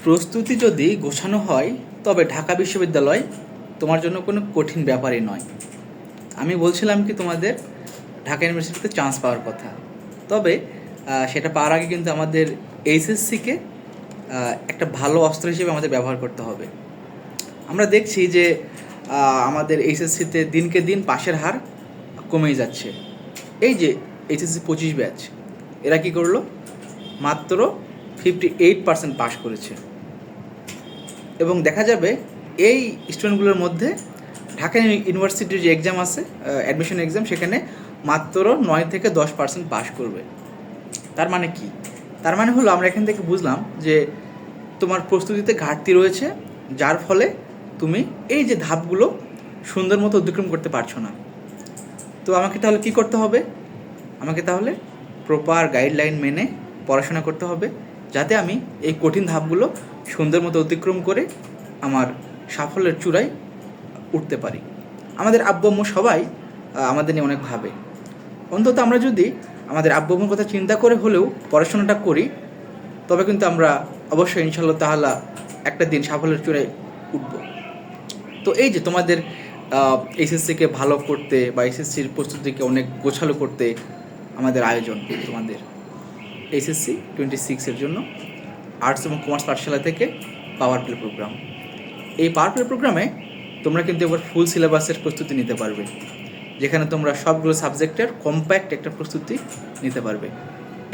প্রস্তুতি যদি গোছানো হয় তবে ঢাকা বিশ্ববিদ্যালয় তোমার জন্য কোনো কঠিন ব্যাপারই নয়। আমি বলছিলাম কি তোমাদের ঢাকা ইউনিভার্সিটিতে চান্স পাওয়ার কথা, তবে সেটা পাওয়ার আগে কিন্তু আমাদের এইচএসসিকে একটা ভালো অস্ত্র হিসেবে আমাদের ব্যবহার করতে হবে। আমরা দেখছি যে আমাদের এইচএসসিতে দিনকে দিন পাশের হার কমেই যাচ্ছে। এই যে এইচএসসি 25 ব্যাচ, এরা কি করলো? মাত্র 58% পাস করেছে। এবং দেখা যাবে এই স্টুডেন্টগুলোর মধ্যে ঢাকা ইউনিভার্সিটির যে এক্সাম আছে, অ্যাডমিশন এক্সাম, সেখানে মাত্র 9 থেকে 10% পাস করবে। তার মানে কি? তার মানে হলো আমরা এখান থেকে বুঝলাম যে তোমার প্রস্তুতিতে ঘাটতি রয়েছে, যার ফলে তুমি এই যে ধাপগুলো সুন্দর মতো অতিক্রম করতে পারছো না। তো আমাকে তাহলে কি করতে হবে? আমাকে তাহলে প্রপার গাইডলাইন মেনে পড়াশোনা করতে হবে, যাতে আমি এই কঠিন ধাপগুলো সুন্দর মতো অতিক্রম করে আমার সাফল্যের চূড়ায় উঠতে পারি। আমাদের আব্বু আম্মু সবাই আমাদের নিয়ে অনেক ভাবে। অন্তত আমরা যদি আমাদের আব্বু আম্মুর কথা চিন্তা করে হলেও পড়াশোনাটা করি, তবে কিন্তু আমরা অবশ্যই ইনশাআল্লাহ তাআলা একটা দিন সাফল্যের চূড়ায় উঠব। তো এই যে তোমাদের এইচএসসিকে ভালো করতে বা এইচএসসির প্রস্তুতিকে অনেক গোছালো করতে আমাদের আয়োজন, তোমাদের এইচএসসি 26-এর জন্য আর্টস এবং কমার্স পাঠশালা থেকে পাওয়ার প্লে প্রোগ্রাম। এই পাওয়ার প্লে প্রোগ্রামে তোমরা কিন্তু এবার ফুল সিলেবাসের প্রস্তুতি নিতে পারবে, যেখানে তোমরা সবগুলো সাবজেক্টের কম্প্যাক্ট একটা প্রস্তুতি নিতে পারবে।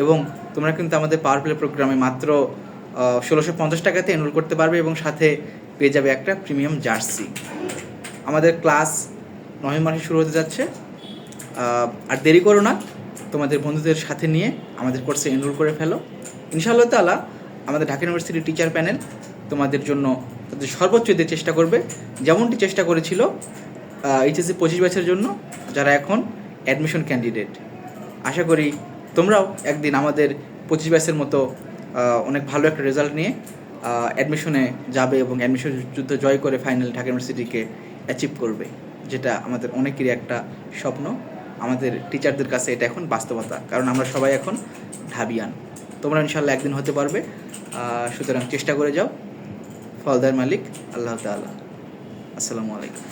এবং তোমরা কিন্তু আমাদের পাওয়ার প্লে প্রোগ্রামে মাত্র 1650 টাকাতে এনরোল করতে পারবে এবং সাথে পেয়ে যাবে একটা প্রিমিয়াম জার্সি। আমাদের ক্লাস নভেম্বর মাসে শুরু হতে যাচ্ছে। আর দেরি করো না, তোমাদের বন্ধুদের সাথে নিয়ে আমাদের কোর্সে এনরোল করে ফেলো। ইনশাআল্লাহ তাআলা আমাদের ঢাকা ইউনিভার্সিটির টিচার প্যানেল তোমাদের জন্য তাদের সর্বোচ্চ দিতে চেষ্টা করবে, যেমনটি চেষ্টা করেছিল এইচএসসি 25 ব্যাচের জন্য, যারা এখন অ্যাডমিশন ক্যান্ডিডেট। আশা করি তোমরাও একদিন আমাদের 25 ব্যাচের মতো অনেক ভালো একটা রেজাল্ট নিয়ে অ্যাডমিশনে যাবে এবং অ্যাডমিশন যুদ্ধ জয় করে ফাইনাল ঢাকা ইউনিভার্সিটিকে অ্যাচিভ করবে, যেটা আমাদের অনেকেরই একটা স্বপ্ন। আমাদের টিচারদের কাছে এটা এখন বাস্তবতা, কারণ আমরা সবাই এখন ঢাবিয়ান। তোমরা ইনশাআল্লাহ একদিন হতে পারবে। সুতরাং চেষ্টা করে যাও। ফলদার মালিক আল্লাহ তাআলা। আসসালামু আলাইকুম।